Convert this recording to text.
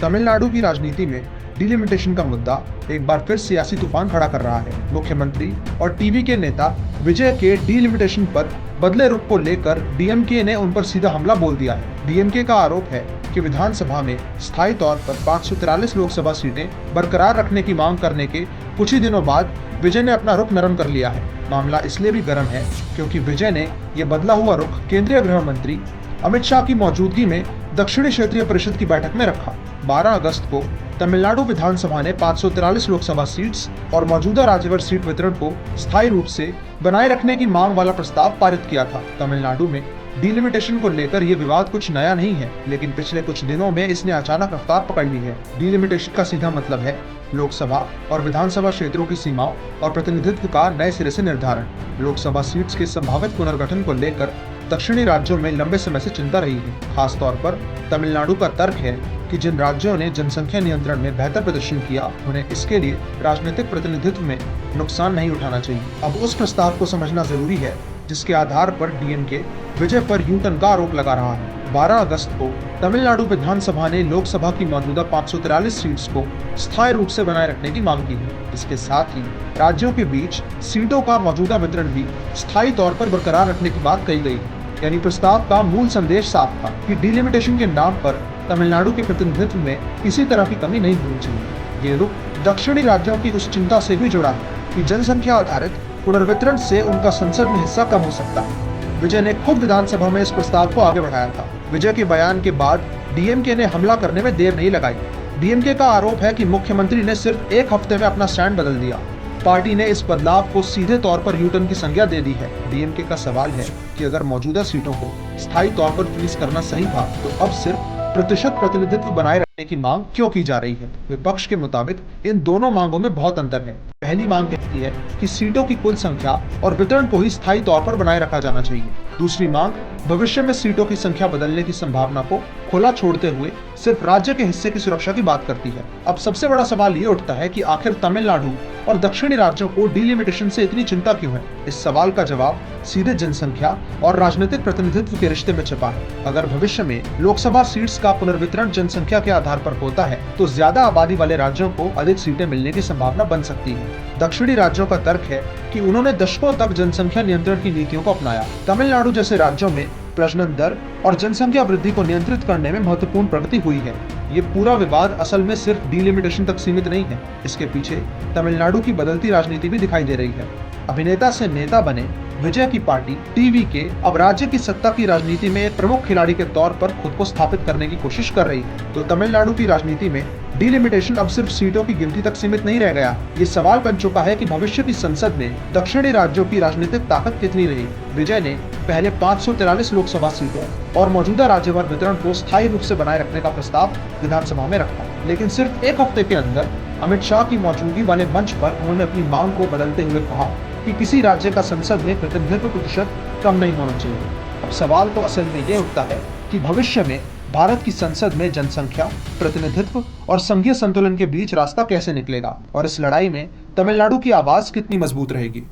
तमिलनाडु की राजनीति में डिलिमिटेशन का मुद्दा एक बार फिर सियासी तूफान खड़ा कर रहा है। मुख्यमंत्री और टीवी के नेता विजय के डिलिमिटेशन पर बदले रुख को लेकर डीएमके ने उन पर सीधा हमला बोल दिया है। डीएमके का आरोप है कि विधानसभा में स्थायी तौर पर 543 लोकसभा सीटें बरकरार रखने की मांग करने के कुछ ही दिनों बाद विजय ने अपना रुख नरम कर लिया है। मामला इसलिए भी गर्म है क्योंकि विजय ने यह बदला हुआ रुख केंद्रीय गृह मंत्री अमित शाह की मौजूदगी में दक्षिणी क्षेत्रीय परिषद की बैठक में रखा। 12 अगस्त को तमिलनाडु विधानसभा ने 543 लोकसभा सीट्स और मौजूदा राज्यवार सीट वितरण को स्थायी रूप से बनाए रखने की मांग वाला प्रस्ताव पारित किया था। तमिलनाडु में डिलिमिटेशन को लेकर यह विवाद कुछ नया नहीं है, लेकिन पिछले कुछ दिनों में इसने अचानक रफ्तार पकड़ ली है। डिलिमिटेशन का सीधा मतलब है लोकसभा और विधानसभा क्षेत्रों की सीमाओं और प्रतिनिधित्व का नए सिरे से निर्धारण। लोकसभा सीट्स के संभावित पुनर्गठन को लेकर दक्षिणी राज्यों में लंबे समय से चिंता रही है। खासतौर पर तमिलनाडु का तर्क है कि जिन राज्यों ने जनसंख्या नियंत्रण में बेहतर प्रदर्शन किया, उन्हें इसके लिए राजनीतिक प्रतिनिधित्व में नुकसान नहीं उठाना चाहिए। अब उस प्रस्ताव को समझना जरूरी है जिसके आधार पर डीएमके विजय पर यूटर्न का आरोप लगा रहा है। 12 अगस्त को तमिलनाडु विधानसभा ने लोकसभा की मौजूदा 543 सीट्स को स्थायी रूप से बनाए रखने की मांग की है। इसके साथ ही राज्यों के बीच सीटों का मौजूदा वितरण भी स्थायी तौर पर बरकरार रखने की बात कही गई। यानी प्रस्ताव का मूल संदेश साफ था कि डिलिमिटेशन के नाम पर तमिलनाडु के प्रतिनिधित्व में किसी तरह की कमी नहीं होनी चाहिए। ये रुख दक्षिणी राज्यों की उस चिंता से भी जुड़ा है कि जनसंख्या आधारित पुनर्वितरण से उनका संसद में हिस्सा कम हो सकता है। विजय ने खुद विधानसभा में इस प्रस्ताव को आगे बढ़ाया था। विजय के बयान के बाद डीएमके ने हमला करने में देर नहीं लगाई। डीएमके का आरोप है कि मुख्यमंत्री ने सिर्फ एक हफ्ते में अपना स्टैंड बदल दिया। पार्टी ने इस बदलाव को सीधे तौर पर यूटर्न की संज्ञा दे दी है। डीएमके का सवाल है कि अगर मौजूदा सीटों को स्थायी तौर पर फ्रीज करना सही था, तो अब सिर्फ प्रतिशत प्रतिनिधित्व बनाए रखने की मांग क्यों की जा रही है। विपक्ष के मुताबिक इन दोनों मांगों में बहुत अंतर है। पहली मांग कहती है कि सीटों की कुल संख्या और वितरण को ही स्थायी तौर पर बनाए रखा जाना चाहिए। दूसरी मांग भविष्य में सीटों की संख्या बदलने की संभावना को खुला छोड़ते हुए सिर्फ राज्य के हिस्से की सुरक्षा की बात करती है। अब सबसे बड़ा सवाल ये उठता है कि आखिर तमिलनाडु और दक्षिणी राज्यों को डिलिमिटेशन से इतनी चिंता क्यों है। इस सवाल का जवाब सीधे जनसंख्या और राजनीतिक प्रतिनिधित्व के रिश्ते में छिपा है। अगर भविष्य में लोकसभा सीट्स का पुनर्वितरण जनसंख्या के आधार पर होता है, तो ज्यादा आबादी वाले राज्यों को अधिक सीटें मिलने की संभावना बन सकती है। दक्षिणी राज्यों का तर्क है कि उन्होंने दशकों तक जनसंख्या नियंत्रण की नीतियों को अपनाया। तमिलनाडु जैसे राज्यों में प्रजनन दर और जनसंख्या वृद्धि को नियंत्रित करने में महत्वपूर्ण प्रगति हुई है। ये पूरा विवाद असल में सिर्फ डिलिमिटेशन तक सीमित नहीं है। इसके पीछे तमिलनाडु की बदलती राजनीति भी दिखाई दे रही है। अभिनेता से नेता बने विजय की पार्टी टीवीके अब राज्य की सत्ता की राजनीति में एक प्रमुख खिलाड़ी के तौर पर खुद को स्थापित करने की कोशिश कर रही है। तो तमिलनाडु की राजनीति में डिलिमिटेशन अब सिर्फ सीटों की गिनती तक सीमित नहीं रह गया। ये सवाल बन चुका है कि भविष्य की संसद में दक्षिणी राज्यों की राजनीतिक ताकत कितनी रही। विजय ने पहले 543 लोकसभा सीटों और मौजूदा राज्यवार वितरण को स्थायी रूप से बनाए रखने का प्रस्ताव विधानसभा में रखा, लेकिन सिर्फ एक हफ्ते के अंदर अमित शाह की मौजूदगी वाले मंच पर उन्होंने अपनी मांग को बदलते हुए कहा कि किसी राज्य का संसद में प्रतिनिधित्व प्रतिशत कम नहीं होना चाहिए। अब सवाल तो असल में ये उठता है कि भविष्य में भारत की संसद में जनसंख्या, प्रतिनिधित्व और संघीय संतुलन के बीच रास्ता कैसे निकलेगा, और इस लड़ाई में तमिलनाडु की आवाज कितनी मजबूत रहेगी।